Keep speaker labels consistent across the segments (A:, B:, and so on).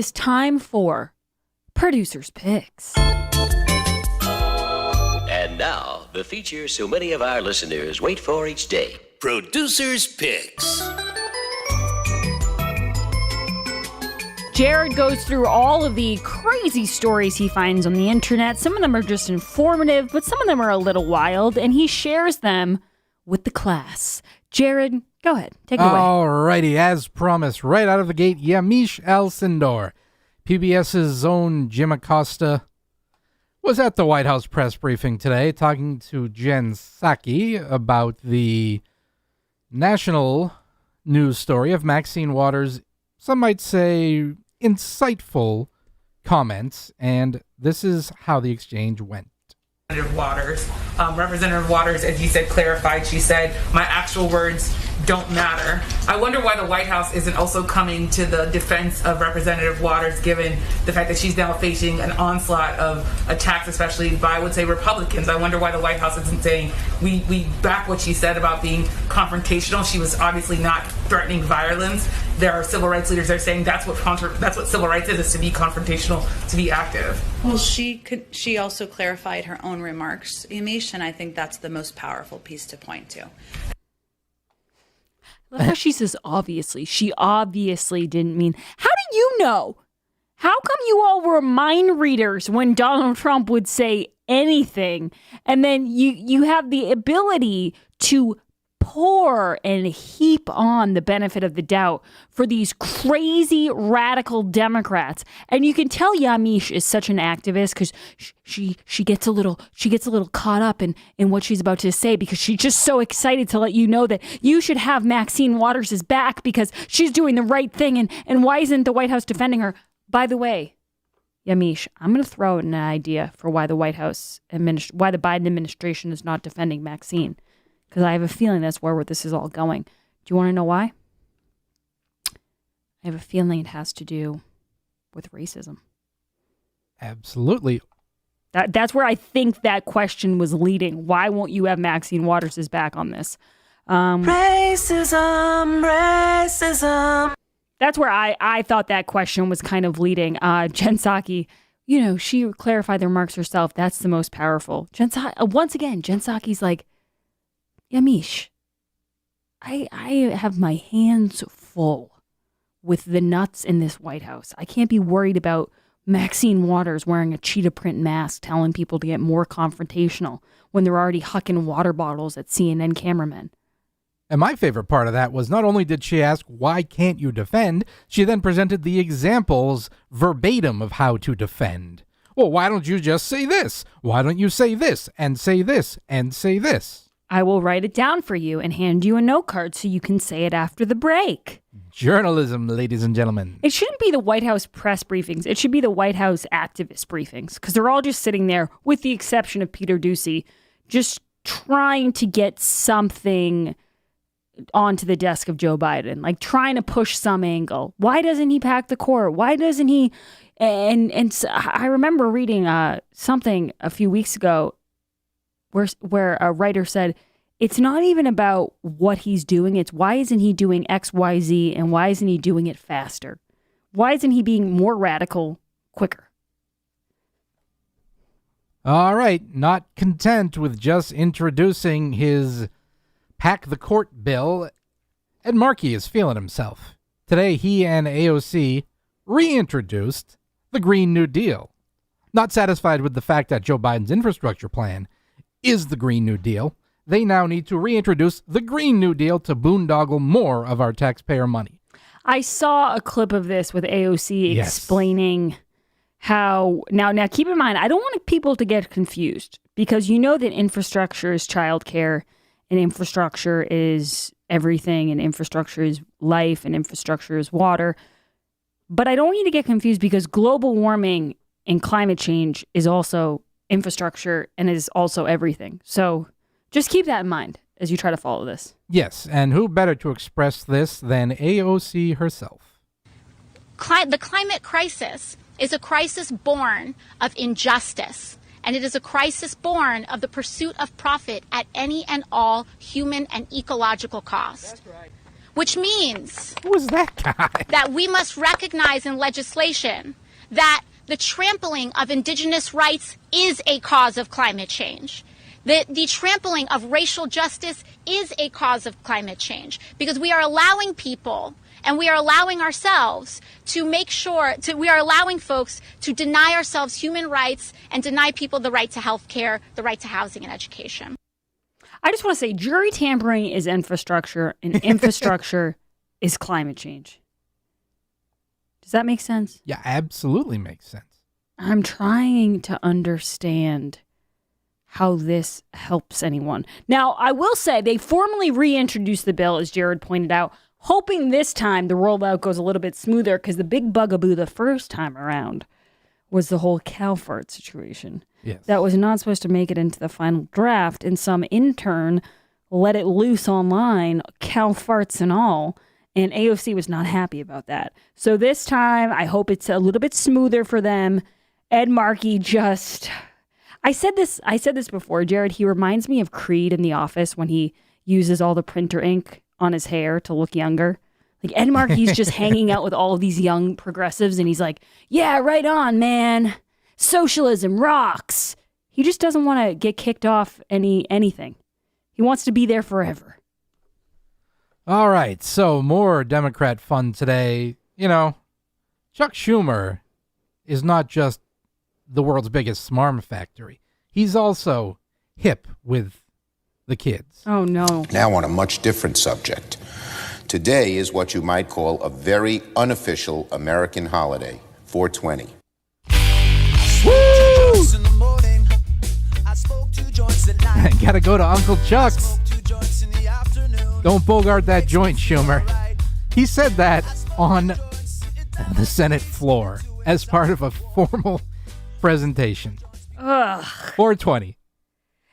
A: It's time for Producer's Picks.
B: And now, the feature so many of our listeners wait for each day. Producer's Picks.
A: Jared goes through all of the crazy stories he finds on the internet. Some of them are just informative, but some of them are a little wild, and he shares them with the class. Jared, go ahead. Take it away.
C: Alrighty, as promised, right out of the gate, Yamiche Alcindor, PBS's own Jim Acosta, was at the White House press briefing today talking to Jen Psaki about the national news story of Maxine Waters', some might say, insightful comments, and this is how the exchange went.
D: Representative Waters, as you said, clarified. She said, my actual words don't matter. I wonder why the White House isn't also coming to the defense of Representative Waters, given the fact that she's now facing an onslaught of attacks, especially by, I would say, Republicans. I wonder why the White House isn't saying, we back what she said about being confrontational. She was obviously not threatening violence. There are civil rights leaders that are saying that's what civil rights is to be confrontational, to be active.
E: Well, she also clarified her own remarks, Yamiche, and I think that's the most powerful piece to point to.
A: I love how she says obviously. She obviously didn't mean. How do you know? How come you all were mind readers when Donald Trump would say anything, and then you have the ability to pour and heap on the benefit of the doubt for these crazy radical Democrats? And you can tell Yamiche is such an activist because she gets a little caught up in what she's about to say, because she's just so excited to let you know that you should have Maxine Waters' back because she's doing the right thing, and why isn't the White House defending her? By the way, Yamiche, I'm going to throw out an idea for why the Biden administration is not defending Maxine, because I have a feeling that's where this is all going. Do you want to know why? I have a feeling it has to do with racism.
C: Absolutely.
A: That's where I think that question was leading. Why won't you have Maxine Waters' back on this? Racism. That's where I thought that question was kind of leading. Jen Psaki, she clarified the remarks herself. That's the most powerful. Once again, Jen Psaki's like, Yamiche, I have my hands full with the nuts in this White House. I can't be worried about Maxine Waters wearing a cheetah print mask telling people to get more confrontational when they're already hucking water bottles at CNN cameramen.
C: And my favorite part of that was not only did she ask, why can't you defend? She then presented the examples verbatim of how to defend. Well, why don't you just say this? Why don't you say this and say this and say this?
A: I will write it down for you and hand you a note card so you can say it after the break.
C: Journalism, ladies and gentlemen.
A: It shouldn't be the White House press briefings. It should be the White House activist briefings, because they're all just sitting there, with the exception of Peter Doocy, just trying to get something onto the desk of Joe Biden, like trying to push some angle. Why doesn't he pack the court? Why doesn't he? And so I remember reading something a few weeks ago where a writer said, it's not even about what he's doing. It's why isn't he doing X, Y, Z, and why isn't he doing it faster? Why isn't he being more radical quicker?
C: All right, not content with just introducing his pack the court bill, Ed Markey is feeling himself. Today, he and AOC reintroduced the Green New Deal. Not satisfied with the fact that Joe Biden's infrastructure plan is the Green New Deal, they now need to reintroduce the Green New Deal to boondoggle more of our taxpayer money.
A: I saw a clip of this with AOC explaining how... Now keep in mind, I don't want people to get confused, because you know that infrastructure is childcare, and infrastructure is everything, and infrastructure is life, and infrastructure is water. But I don't want you to get confused, because global warming and climate change is also infrastructure and is also everything. So just keep that in mind as you try to follow this.
C: Yes, and who better to express this than AOC herself?
F: The climate crisis is a crisis born of injustice, and it is a crisis born of the pursuit of profit at any and all human and ecological cost. That's right. which means
C: Who was that guy?
F: that we must recognize in legislation that the trampling of indigenous rights is a cause of climate change. The trampling of racial justice is a cause of climate change because we are allowing people and we are allowing ourselves to we are allowing folks to deny ourselves human rights and deny people the right to health care, the right to housing and education.
A: I just want to say jury tampering is infrastructure and infrastructure is climate change. Does that make sense?
C: Yeah, absolutely makes sense.
A: I'm trying to understand how this helps anyone. Now, I will say they formally reintroduced the bill, as Jared pointed out, hoping this time the rollout goes a little bit smoother because the big bugaboo the first time around was the whole cow fart situation.
C: Yes.
A: That was not supposed to make it into the final draft, and some intern let it loose online, cow farts and all, and AOC was not happy about that. So this time, I hope it's a little bit smoother for them. Ed Markey just... I said this before, Jared. He reminds me of Creed in The Office when he uses all the printer ink on his hair to look younger. Like Ed Markey's just hanging out with all of these young progressives, and he's like, "Yeah, right on, man. Socialism rocks." He just doesn't want to get kicked off anything. He wants to be there forever.
C: All right, so more Democrat fun today. You know, Chuck Schumer is not just the world's biggest smarm factory. He's also hip with the kids.
A: Oh, no.
G: Now on a much different subject. Today is what you might call a very unofficial American holiday, 420.
C: Gotta go to Uncle Chuck's. Don't bogart that joint, Schumer. He said that on the Senate floor as part of a formal presentation.
A: Ugh.
C: 420.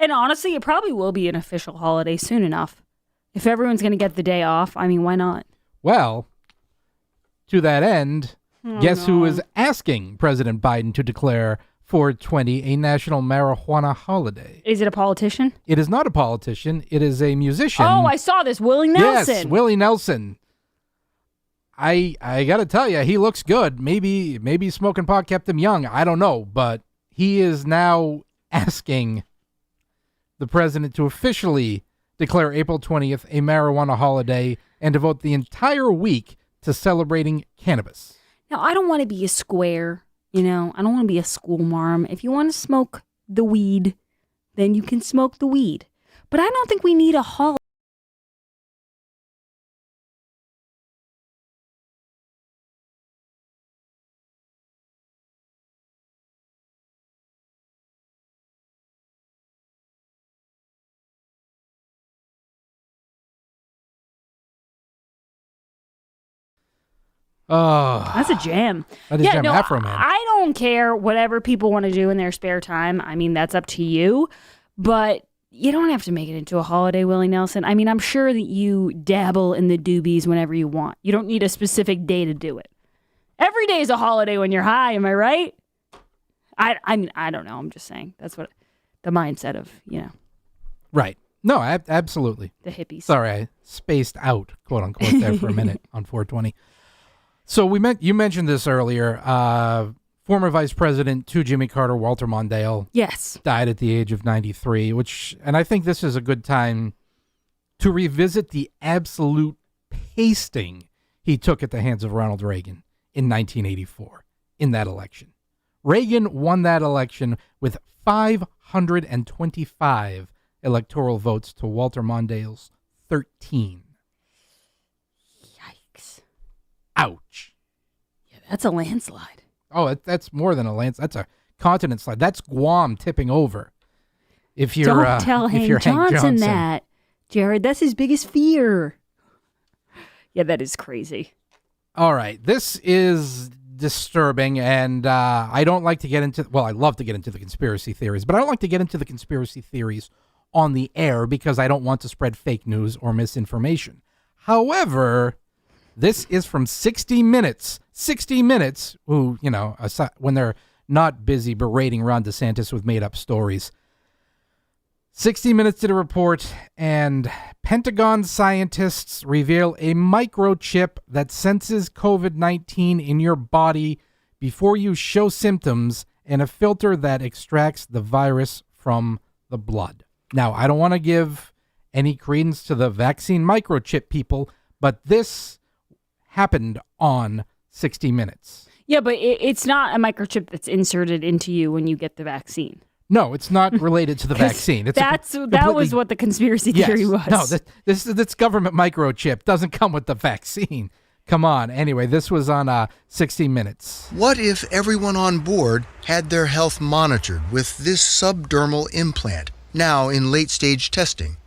A: And honestly, it probably will be an official holiday soon enough. If everyone's going to get the day off, I mean, why not?
C: Well, to that end, guess who is asking President Biden to declare 420 a national marijuana holiday?
A: Is it a politician?
C: It is not a politician. It is a musician.
A: Oh, I saw this. Willie Nelson.
C: Yes, Willie Nelson. I got to tell you, he looks good. Maybe smoking pot kept him young. I don't know. But he is now asking the president to officially declare April 20th a marijuana holiday and devote the entire week to celebrating cannabis.
A: Now, I don't want to be a square, I don't want to be a school marm. If you want to smoke the weed, then you can smoke the weed. But I don't think we need a holiday.
C: Oh,
A: That's a jam.
C: that is jam. Afro Man.
A: I don't care whatever people want to do in their spare time. I mean, that's up to you. But you don't have to make it into a holiday, Willie Nelson. I mean, I'm sure that you dabble in the doobies whenever you want. You don't need a specific day to do it. Every day is a holiday when you're high. Am I right? I mean, I don't know. I'm just saying. That's what the mindset of,
C: Right. No, absolutely.
A: the hippies.
C: Sorry, I spaced out, quote unquote, there for a minute on 420. So you mentioned this earlier. Former Vice President to Jimmy Carter, Walter Mondale,
A: Yes.
C: died at the age of 93, and I think this is a good time to revisit the absolute pasting he took at the hands of Ronald Reagan in 1984 in that election. Reagan won that election with 525 electoral votes to Walter Mondale's 13.
A: Yikes.
C: Ouch.
A: Yeah, that's a landslide.
C: Oh, that's more than a landslide. That's a continent slide. That's Guam tipping over. If you're
A: Don't tell
C: if
A: Hank
C: you're Hank
A: Johnson
C: Johnson
A: that, Jared. That's his biggest fear. Yeah, that is crazy.
C: All right, this is disturbing, and I don't like to get into. Well, I love to get into the conspiracy theories, but I don't like to get into the conspiracy theories on the air because I don't want to spread fake news or misinformation. However, this is from 60 Minutes. 60 Minutes, who, when they're not busy berating Ron DeSantis with made-up stories. 60 Minutes did a report, and Pentagon scientists reveal a microchip that senses COVID-19 in your body before you show symptoms, and a filter that extracts the virus from the blood. Now, I don't want to give any credence to the vaccine microchip people, but this happened on 60 Minutes.
A: Yeah, but it's not a microchip that's inserted into you when you get the vaccine.
C: No, it's not related to the vaccine.
A: That was what the conspiracy theory was.
C: No, this government microchip doesn't come with the vaccine. Come on. Anyway, this was on 60 Minutes.
H: What if everyone on board had their health monitored with this subdermal implant, now in late-stage testing?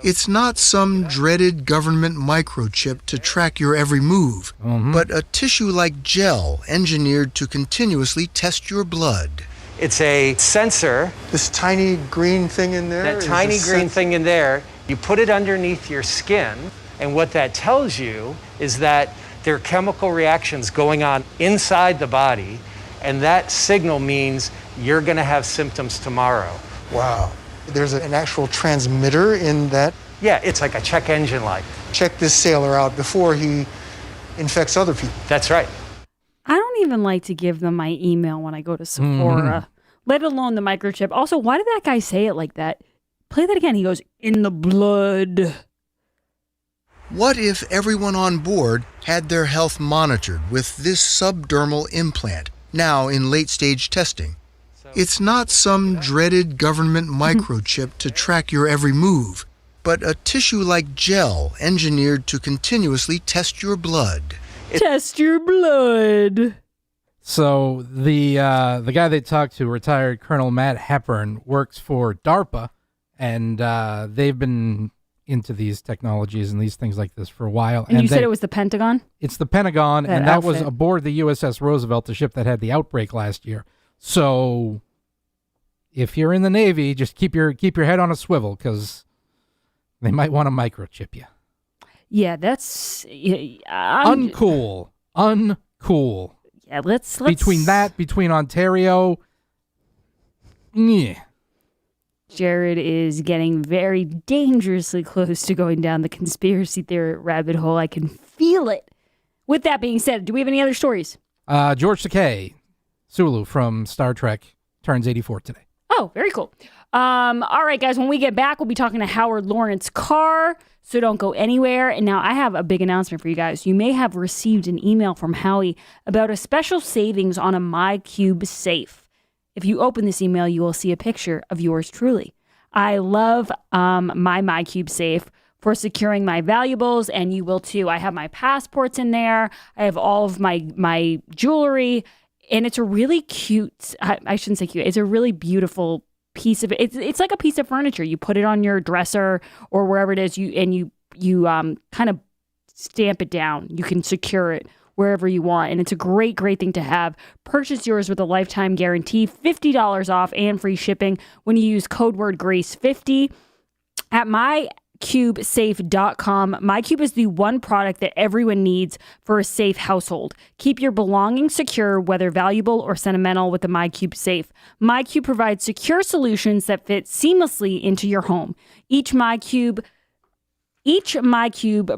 H: It's not some dreaded government microchip to track your every move, but a tissue-like gel engineered to continuously test your blood.
I: It's a sensor.
H: This tiny green thing in there?
I: That tiny green thing in there, you put it underneath your skin, and what that tells you is that there are chemical reactions going on inside the body, and that signal means you're going to have symptoms tomorrow.
H: Wow. There's an actual transmitter in that?
I: Yeah, it's like a check engine light.
H: Check this sailor out before he infects other people.
I: That's right.
A: I don't even like to give them my email when I go to Sephora, let alone the microchip. Also, why did that guy say it like that? Play that again. He goes, in the blood.
H: What if everyone on board had their health monitored with this subdermal implant, now in late-stage testing? It's not some dreaded government microchip to track your every move, but a tissue-like gel engineered to continuously test your blood.
A: Test your blood.
C: So the guy they talked to, retired Colonel Matt Hepburn, works for DARPA, and they've been into these technologies and these things like this for a while.
A: And you said it was the Pentagon?
C: It's the Pentagon, and that was aboard the USS Roosevelt, the ship that had the outbreak last year. So if you're in the Navy, just keep your head on a swivel, because they might want to microchip you.
A: Yeah, that's
C: uncool.
A: Yeah, let's
C: between Ontario. Yeah.
A: Jared is getting very dangerously close to going down the conspiracy theory rabbit hole. I can feel it. With that being said, do we have any other stories?
C: George Takei, Sulu from Star Trek, turns 84 today.
A: Oh, very cool. All right, guys, when we get back, we'll be talking to Howard Lawrence Carr, so don't go anywhere. And now I have a big announcement for you guys. You may have received an email from Howie about a special savings on a MyCube safe. If you open this email, you will see a picture of yours truly. I love my MyCube safe for securing my valuables, and you will too. I have my passports in there. I have all of my jewelry, and it's a really cute, I shouldn't say cute, it's a really beautiful piece of it. It's like a piece of furniture. You put it on your dresser or wherever it is, you kind of stamp it down. You can secure it wherever you want, and it's a great thing to have. Purchase yours with a lifetime guarantee, $50 off and free shipping when you use code word GRACE50 at mycubesafe.com. MyCube is the one product that everyone needs for a safe household. Keep your belongings secure, whether valuable or sentimental, with the MyCube safe. MyCube provides secure solutions that fit seamlessly into your home. Each MyCube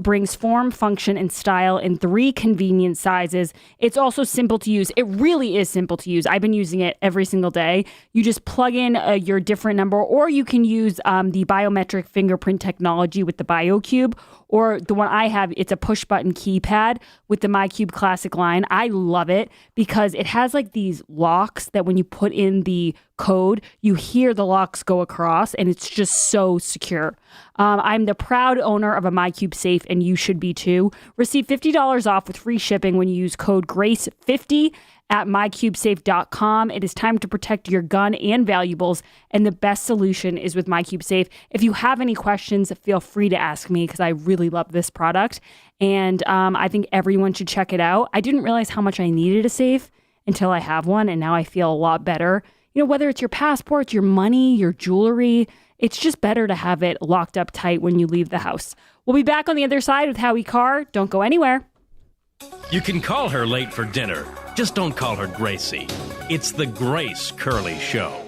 A: brings form, function, and style in 3 convenient sizes. It's also simple to use. It really is simple to use. I've been using it every single day. You just plug in your different number, or you can use the biometric fingerprint technology with the BioCube, or the one I have, it's a push-button keypad with the MyCube Classic line. I love it because it has like these locks that when you put in the code, you hear the locks go across, and it's just so secure. I'm the proud owner of a MyCube safe, and you should be too. Receive $50 off with free shipping when you use code GRACE50 at mycubesafe.com. It is time to protect your gun and valuables, and the best solution is with MyCube Safe. If you have any questions, feel free to ask me because I really love this product, and I think everyone should check it out. I didn't realize how much I needed a safe until I have one, and now I feel a lot better. You know, whether it's your passport, your money, your jewelry, it's just better to have it locked up tight when you leave the house. We'll be back on the other side with Howie Carr. Don't go anywhere.
J: You can call her late for dinner. Just don't call her Gracie. It's the Grace Curley Show.